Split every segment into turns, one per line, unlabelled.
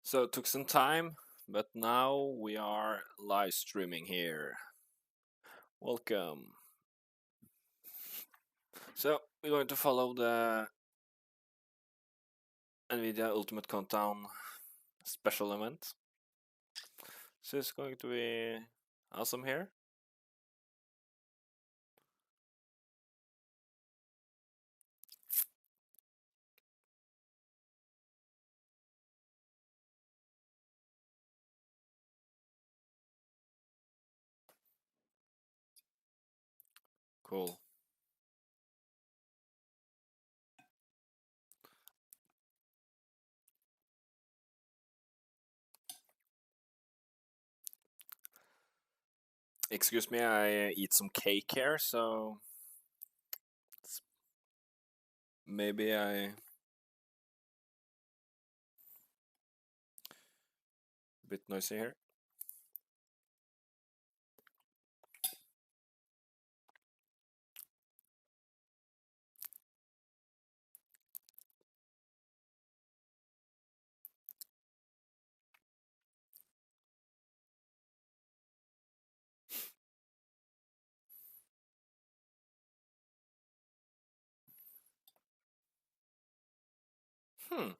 So it took some time, but now we are live streaming here. Welcome. So we're going to follow the NVIDIA Ultimate Countdown special event. So it's going to be awesome here. Cool. Excuse me, I eat some cake here, so maybe a bit noisy here. Hmm.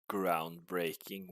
Groundbreaking.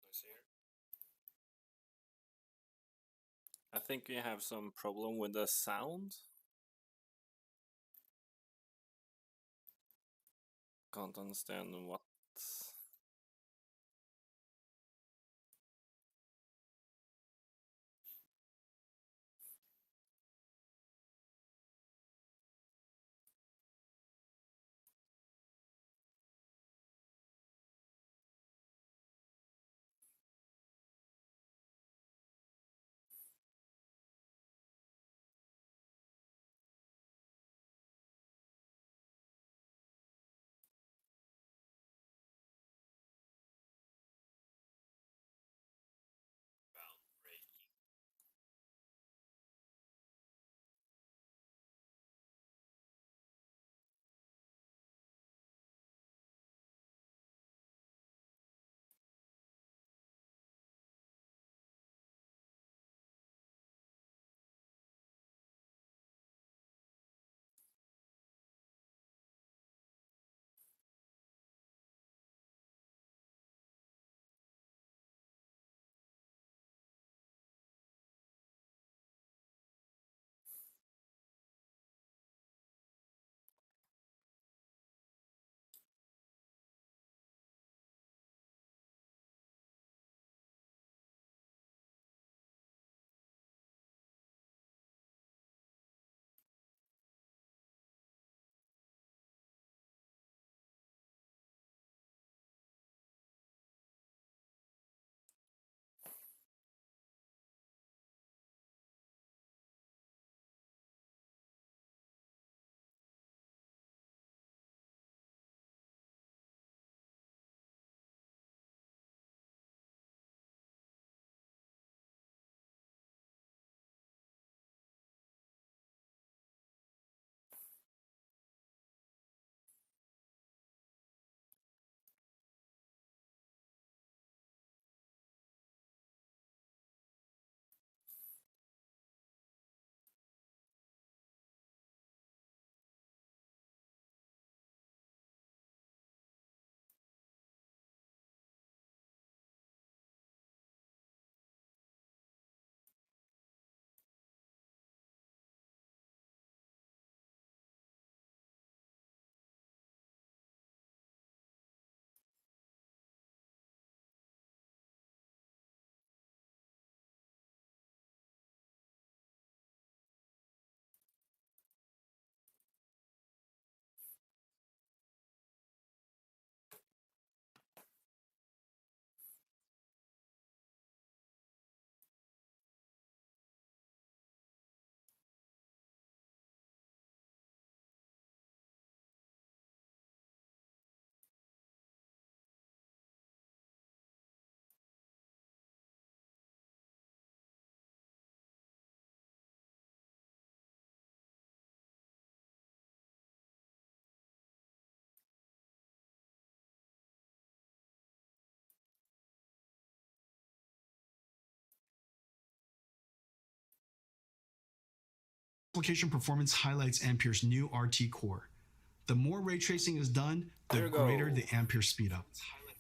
Noisy here. I think we have some problem with the sound. Can't understand what.
application performance highlights Ampere's new RT core. The more ray tracing is done, the greater the Ampere speedup.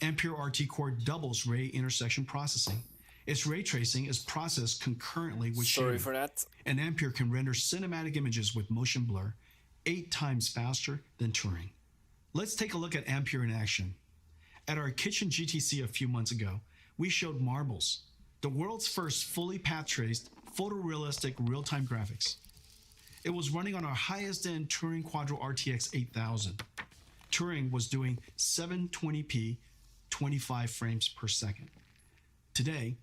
Ampere RT core doubles ray intersection processing. Its ray tracing is processed concurrently with shading.
Sorry for that.
And Ampere can render cinematic images with motion blur 8 times faster than Turing. Let's take a look at Ampere in action. At our Kitchen GTC a few months ago, we showed Marbles, the world's first fully path-traced, photorealistic real-time graphics. It was running on our highest-end Turing Quadro RTX 8000. Turing was doing 720p, 25 frames per second. Today,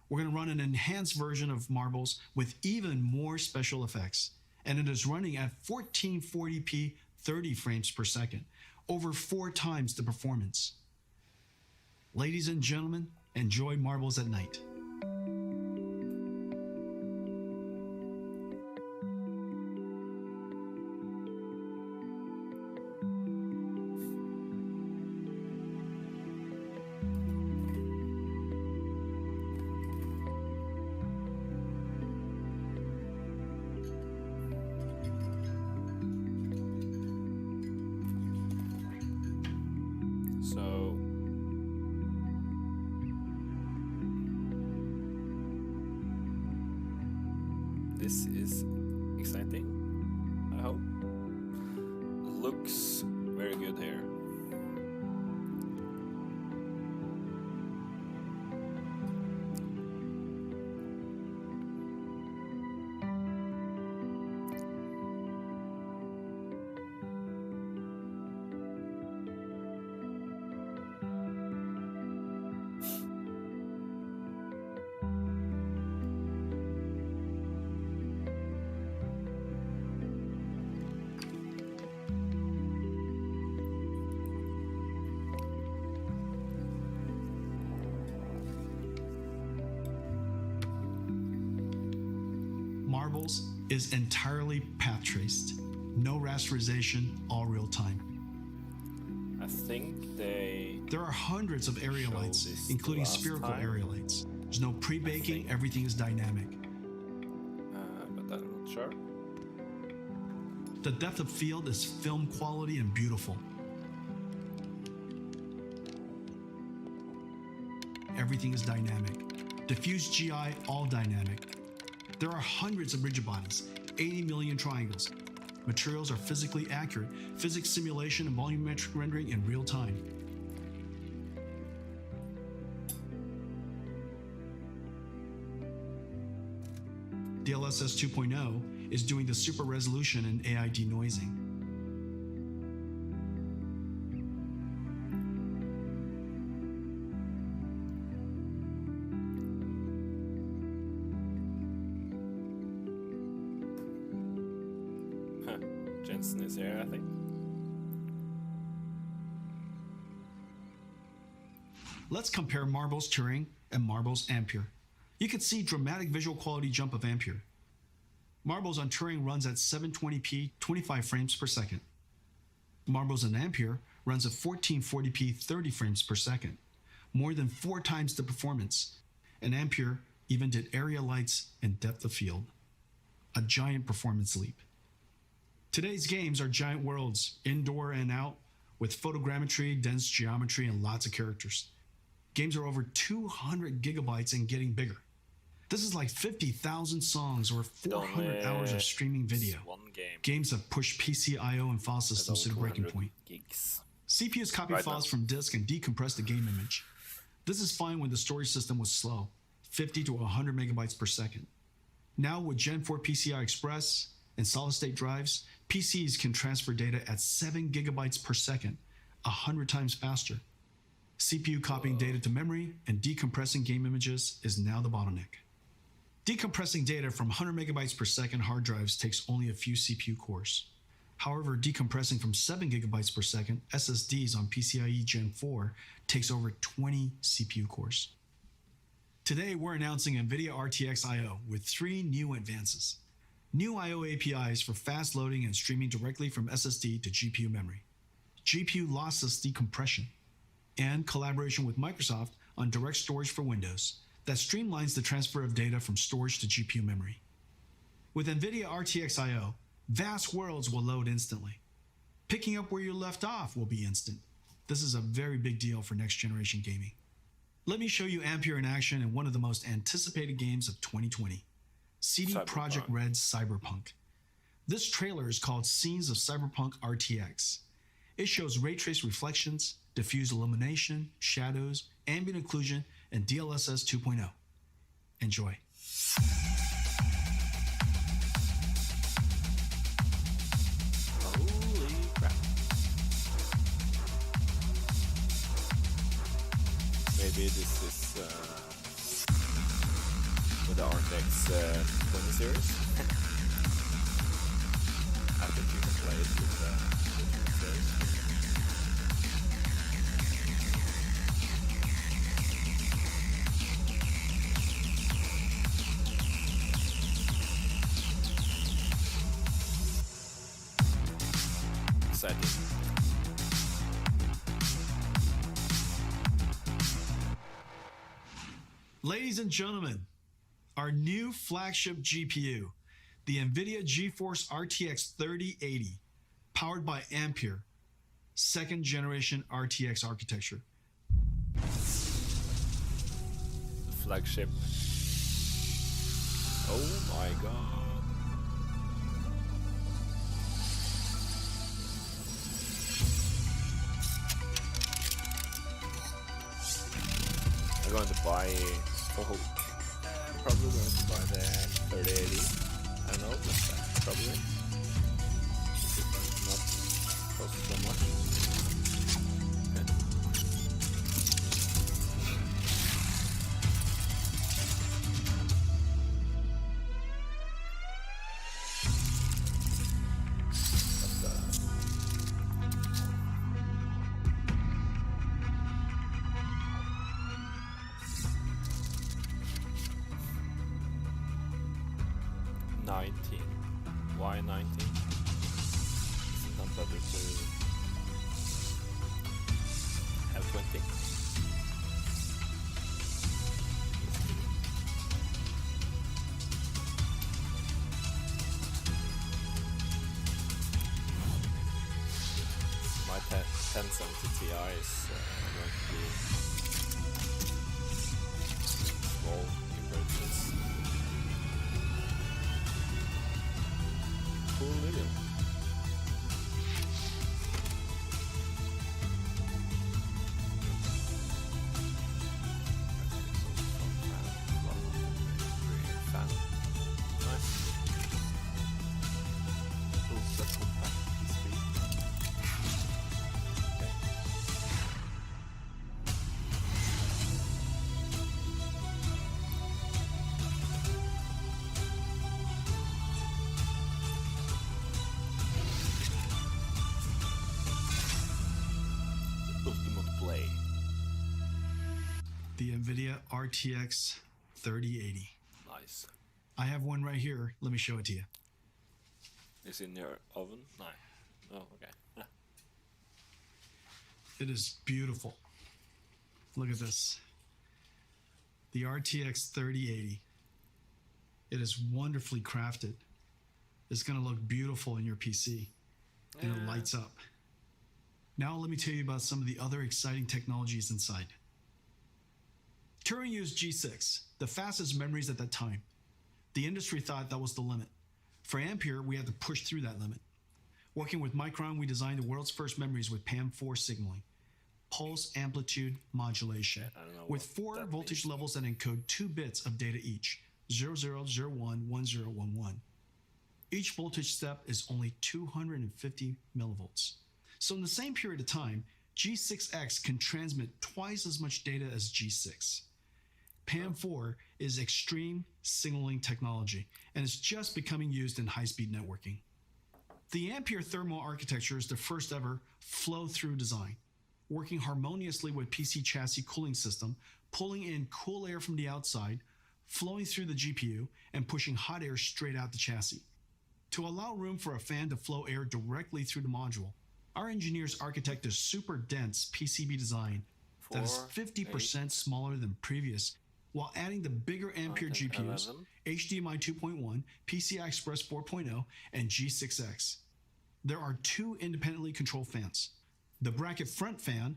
we're going to run an enhanced version of Marbles with even more special effects, and it is running at 1440p, 30 frames per second, over 4 times the performance. Ladies and gentlemen, enjoy Marbles at night.
So this is exciting, I hope. Looks very good here.
Marbles is entirely path traced. No rasterization, all real time.
I think
There are hundreds of area lights, including spherical area lights. There's no pre-baking, everything is dynamic.
But I'm not sure.
The depth of field is film quality and beautiful. Everything is dynamic. Diffuse GI, all dynamic. There are hundreds of rigid bodies, 80 million triangles. Materials are physically accurate, physics simulation and volumetric rendering in real time. DLSS 2.0 is doing the super resolution and AI denoising.
Jensen is here, I think.
Let's compare Marbles Turing and Marbles Ampere. You can see dramatic visual quality jump of Ampere. Marbles on Turing runs at 720p, 25 frames per second. Marbles on Ampere runs at 1440p, 30 frames per second, more than 4 times the performance. And Ampere even did area lights and depth of field. A giant performance leap. Today's games are giant worlds, indoor and out, with photogrammetry, dense geometry, and lots of characters. Games are over 200 gigabytes and getting bigger. This is like 50,000 songs or 400 hours of streaming video. Games have pushed PC I/O and file systems to the breaking point.
Gigs.
CPUs copy files from disk and decompress the game image. This is fine when the storage system was slow, 50 to 100 megabytes per second. Now with Gen 4 PCI Express and solid-state drives, PCs can transfer data at 7 gigabytes per second, 100 times faster. CPU copying data to memory and decompressing game images is now the bottleneck. Decompressing data from 100 megabytes per second hard drives takes only a few CPU cores. However, decompressing from 7 gigabytes per second SSDs on PCIe Gen 4 takes over 20 CPU cores. Today, we're announcing NVIDIA RTX I/O with 3 new advances. New I/O APIs for fast loading and streaming directly from SSD to GPU memory. GPU lossless decompression. And collaboration with Microsoft on direct storage for Windows that streamlines the transfer of data from storage to GPU memory. With NVIDIA RTX I/O, vast worlds will load instantly. Picking up where you left off will be instant. This is a very big deal for next generation gaming. Let me show you Ampere in action in one of the most anticipated games of 2020, CD Projekt Red's Cyberpunk. This trailer is called Scenes of Cyberpunk RTX. It shows ray trace reflections, diffuse illumination, shadows, ambient occlusion, and DLSS 2.0. Enjoy.
Holy crap. Maybe this is with the RTX 20 series. I think you can play it with the 20 series. Exciting.
Ladies and gentlemen, our new flagship GPU, the NVIDIA GeForce RTX 3080, powered by Ampere, second generation RTX architecture.
The flagship. Oh my god. I'm going to buy. I'm probably going to buy the 3080. I don't know, but probably. It will not cost so much. Why 19? Is it not better to have 20? My 1070 Ti is going to be small compared to this. Cool video.
The NVIDIA RTX 3080.
Nice.
I have one right here. Let me show it to you.
Is it in your oven? No. Oh, okay. Yeah.
It is beautiful. Look at this. The RTX 3080. It is wonderfully crafted. It's going to look beautiful in your PC. And it lights up. Now let me tell you about some of the other exciting technologies inside. Turing used G6, the fastest memories at that time. The industry thought that was the limit. For Ampere, we had to push through that limit. Working with Micron, we designed the world's first memories with PAM4 signaling, pulse amplitude modulation, with 4 voltage levels that encode 2 bits of data each, 0001, 1011. Each voltage step is only 250 millivolts. So in the same period of time, G6X can transmit twice as much data as G6. PAM4 is extreme signaling technology, and it's just becoming used in high-speed networking. The Ampere thermal architecture is the first ever flow-through design, working harmoniously with PC chassis cooling system, pulling in cool air from the outside, flowing through the GPU, and pushing hot air straight out the chassis. To allow room for a fan to flow air directly through the module, our engineers architect a super dense PCB design that is 50% smaller than previous, while adding the bigger Ampere GPUs,
11.
HDMI 2.1, PCI Express 4.0, and G6X. There are two independently controlled fans. The bracket front fan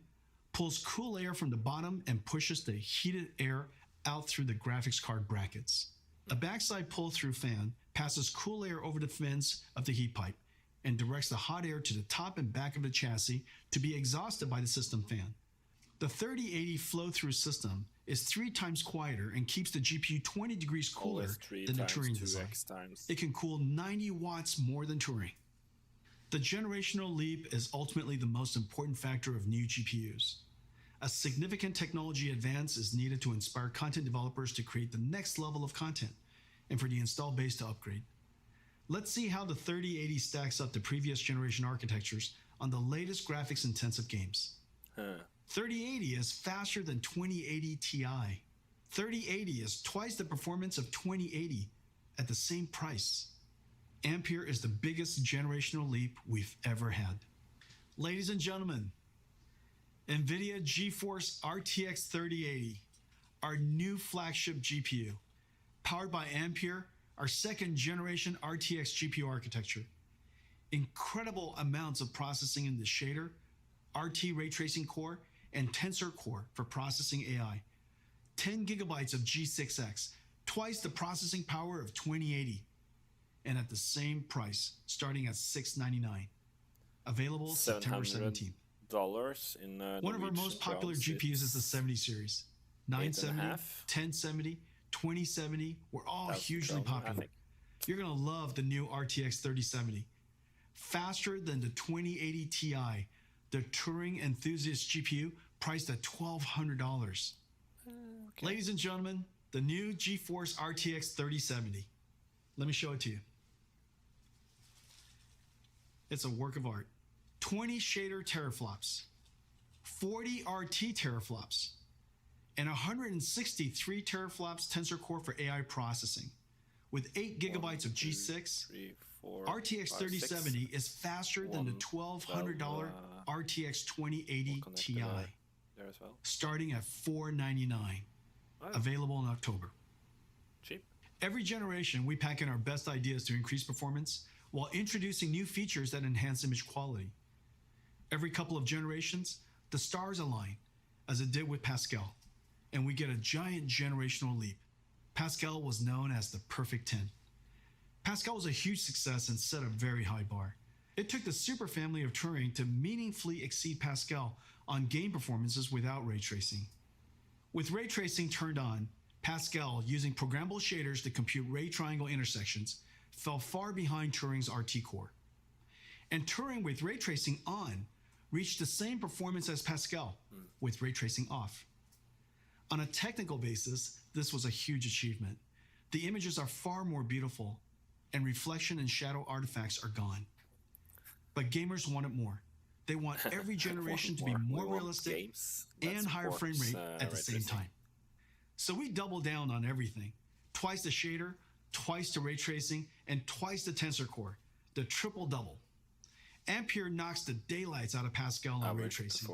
pulls cool air from the bottom and pushes the heated air out through the graphics card brackets. A backside pull-through fan passes cool air over the fins of the heat pipe and directs the hot air to the top and back of the chassis to be exhausted by the system fan. The 3080 flow-through system is 3 times quieter and keeps the GPU 20 degrees cooler than the Turing design. It can cool 90 watts more than Turing. The generational leap is ultimately the most important factor of new GPUs. A significant technology advance is needed to inspire content developers to create the next level of content and for the install base to upgrade. Let's see how the 3080 stacks up to previous generation architectures on the latest graphics-intensive games. 3080 is faster than 2080 Ti. 3080 is twice the performance of 2080 at the same price. Ampere is the biggest generational leap we've ever had. Ladies and gentlemen, NVIDIA GeForce RTX 3080, our new flagship GPU, powered by Ampere, our second generation RTX GPU architecture. Incredible amounts of processing in the shader, RT ray tracing core, and Tensor core for processing AI. 10 gigabytes of G6X, twice the processing power of 2080, and at the same price, starting at $699. Available September 17th.
In
one of our most popular GPUs is the 70 series. 970, 1070, 2070 were all hugely popular. You're going to love the new RTX 3070. Faster than the 2080 Ti, the Turing enthusiast GPU priced at $1,200. Ladies and gentlemen, the new GeForce RTX 3070. Let me show it to you. It's a work of art. 20 shader teraflops, 40 RT teraflops, and 163 teraflops Tensor Core for AI processing. With 8 gigabytes of G6, RTX 3070 is faster than the $1,200 RTX 2080 Ti, starting at $499, available in October.
Cheap.
Every generation, we pack in our best ideas to increase performance while introducing new features that enhance image quality. Every couple of generations, the stars align, as it did with Pascal, and we get a giant generational leap. Pascal was known as the perfect 10. Pascal was a huge success and set a very high bar. It took the super family of Turing to meaningfully exceed Pascal on game performances without ray tracing. With ray tracing turned on, Pascal, using programmable shaders to compute ray triangle intersections, fell far behind Turing's RT core. And Turing with ray tracing on reached the same performance as Pascal with ray tracing off. On a technical basis, this was a huge achievement. The images are far more beautiful, and reflection and shadow artifacts are gone. But gamers want it more. They want every generation to be more realistic and higher frame rate at the same time. So we double down on everything. Twice the shader, twice the ray tracing, and twice the Tensor Core, the triple double. Ampere knocks the daylights out of Pascal on ray tracing.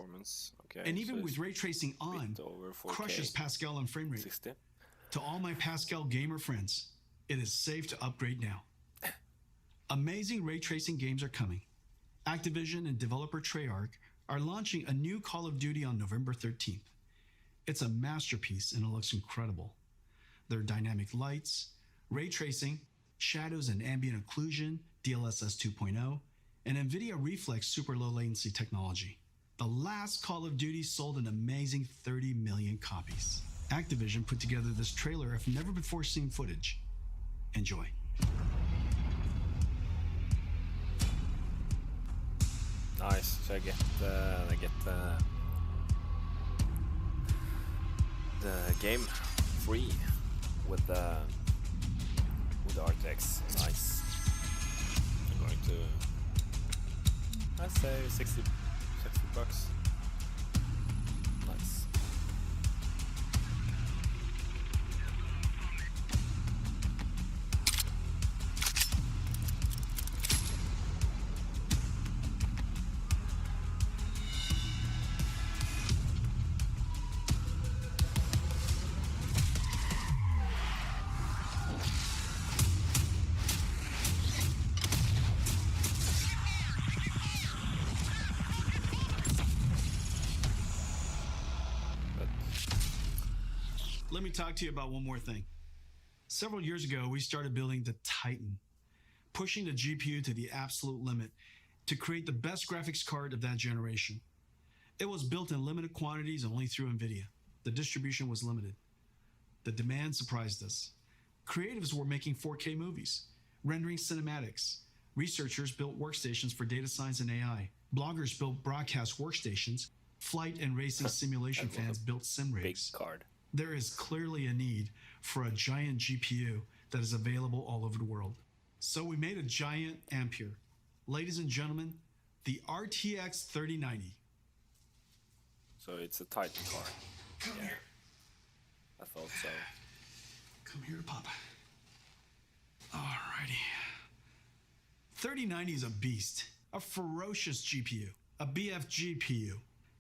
And even with ray tracing on, crushes Pascal on frame rate.
60.
To all my Pascal gamer friends, it is safe to upgrade now. Amazing ray tracing games are coming. Activision and developer Treyarch are launching a new Call of Duty on November 13th. It's a masterpiece and it looks incredible. There are dynamic lights, ray tracing, shadows and ambient occlusion, DLSS 2.0, and NVIDIA Reflex super low latency technology. The last Call of Duty sold an amazing 30 million copies. Activision put together this trailer of never before seen footage. Enjoy.
Nice. So I get the game free with the RTX. Nice. I'm going to, I'd say 60 bucks. Nice.
let me talk to you about one more thing. Several years ago, we started building the Titan, pushing the GPU to the absolute limit to create the best graphics card of that generation. It was built in limited quantities only through NVIDIA. The distribution was limited. The demand surprised us. Creatives were making 4K movies, rendering cinematics. Researchers built workstations for data science and AI. Bloggers built broadcast workstations. Flight and racing simulation fans built sim rigs.
Big card.
There is clearly a need for a giant GPU that is available all over the world. So we made a giant Ampere. Ladies and gentlemen, the RTX 3090.
So it's a Titan card.
Come here.
I thought so.
Come here, Papa. Alrighty. 3090 is a beast, a ferocious GPU, a BF GPU,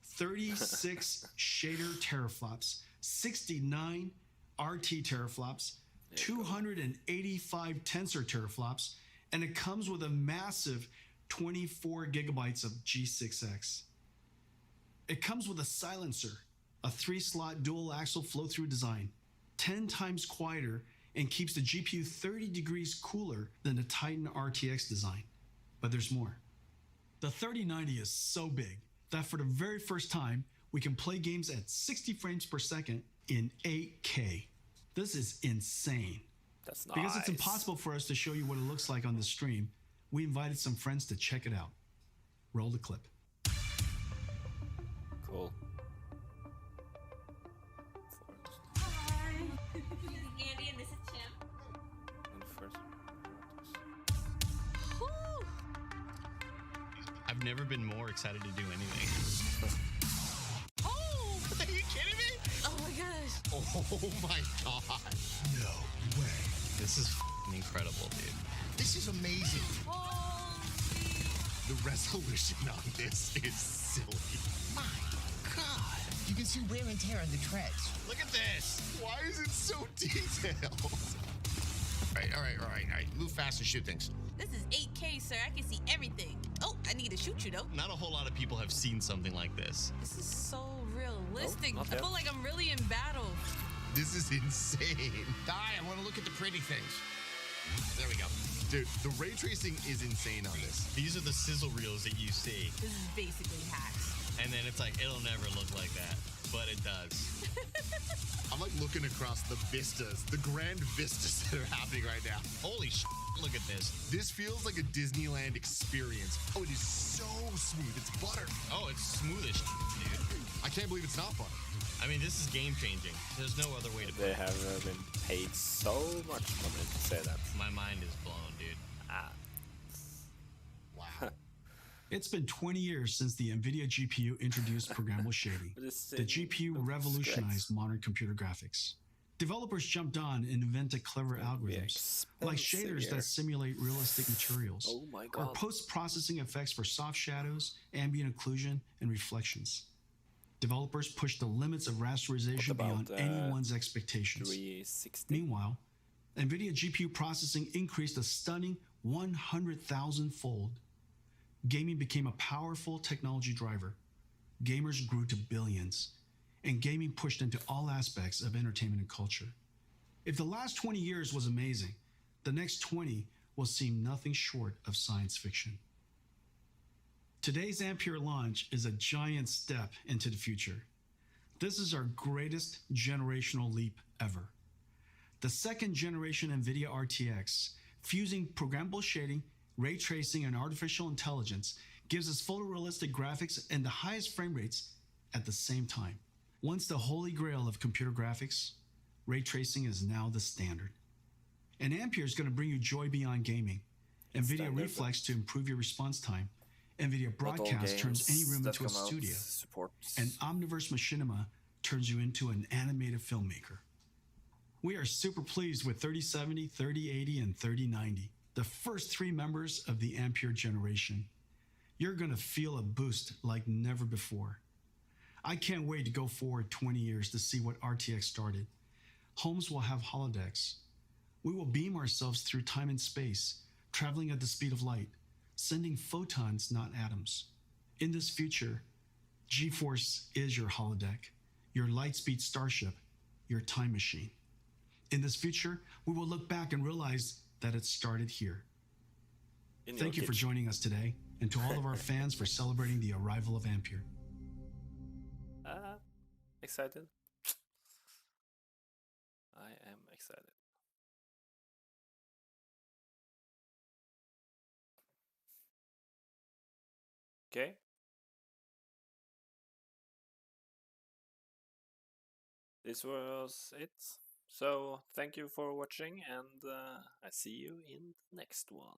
36 shader teraflops, 69 RT teraflops, 285 tensor teraflops, and it comes with a massive 24 gigabytes of G6X. It comes with a silencer, a 3-slot dual axle flow-through design, 10 times quieter, and keeps the GPU 30 degrees cooler than the Titan RTX design. But there's more. The 3090 is so big that for the very first time, we can play games at 60 frames per second in 8K. This is insane.
That's nice.
Because it's impossible for us to show you what it looks like on the stream, we invited some friends to check it out. Roll the clip.
Cool.
Hi. This is Andy and this is Tim. Woo!
I've never been more excited to do anything.
Oh!
Are you kidding me?
Oh my gosh.
Oh my god.
No way.
This is incredible, dude.
This is amazing.
Holy.
The resolution on this is silly. My God. You can see wear and tear on the treads.
Look at this.
Why is it so detailed? All right. Move fast and shoot things.
This is 8K, sir. I can see everything. Oh, I need to shoot you though.
Not a whole lot of people have seen something like this.
This is so realistic.
not
I
yet.
feel like I'm really in battle.
This is insane. I want to look at the pretty things. There we go. Dude, the ray tracing is insane on this.
These are the sizzle reels that you see.
This is basically hacks.
And then it's like, it'll never look like that. But it does.
I'm like looking across the vistas, the grand vistas that are happening right now.
Holy shit, look at this.
This feels like a Disneyland experience. Oh, it is so smooth. It's butter.
Oh, it's smooth as shit, dude.
I can't believe it's not butter.
I mean, this is game changing. There's no other way to put
They
it.
have been paid so much money to say that.
My mind is blown, dude.
Ah.
Wow.
It's been 20 years since the NVIDIA GPU introduced programmable shading.
But it's
The GPU revolutionized modern computer graphics. Developers jumped on and invented clever algorithms, like shaders
here.
that simulate realistic materials,
Oh my
or
god.
post-processing effects for soft shadows, ambient occlusion, and reflections. Developers pushed the limits of rasterization
What about,
beyond anyone's expectations.
360.
Meanwhile, NVIDIA GPU processing increased a stunning 100,000-fold. Gaming became a powerful technology driver. Gamers grew to billions, and gaming pushed into all aspects of entertainment and culture. If the last 20 years was amazing, the next 20 will seem nothing short of science fiction. Today's Ampere launch is a giant step into the future. This is our greatest generational leap ever. The second generation NVIDIA RTX, fusing programmable shading, ray tracing, and artificial intelligence, gives us photorealistic graphics and the highest frame rates at the same time. Once the holy grail of computer graphics, ray tracing is now the standard. And Ampere is going to bring you joy beyond gaming. NVIDIA
Standard.
Reflex to improve your response time. NVIDIA
Not all
Broadcast turns any
games
room
that
into a
come out
studio.
support.
And Omniverse Machinima turns you into an animated filmmaker. We are super pleased with 3070, 3080, and 3090, the first 3 members of the Ampere generation. You're going to feel a boost like never before. I can't wait to go forward 20 years to see what RTX started. Homes will have holodecks. We will beam ourselves through time and space, traveling at the speed of light, sending photons, not atoms. In this future, GeForce is your holodeck, your Lightspeed starship, your time machine. In this future, we will look back and realize that it started here. Thank you for joining us today, and to all of our fans for celebrating the arrival of Ampere.
Excited? I am excited. Okay. This was it. So thank you for watching, and I see you in the next one.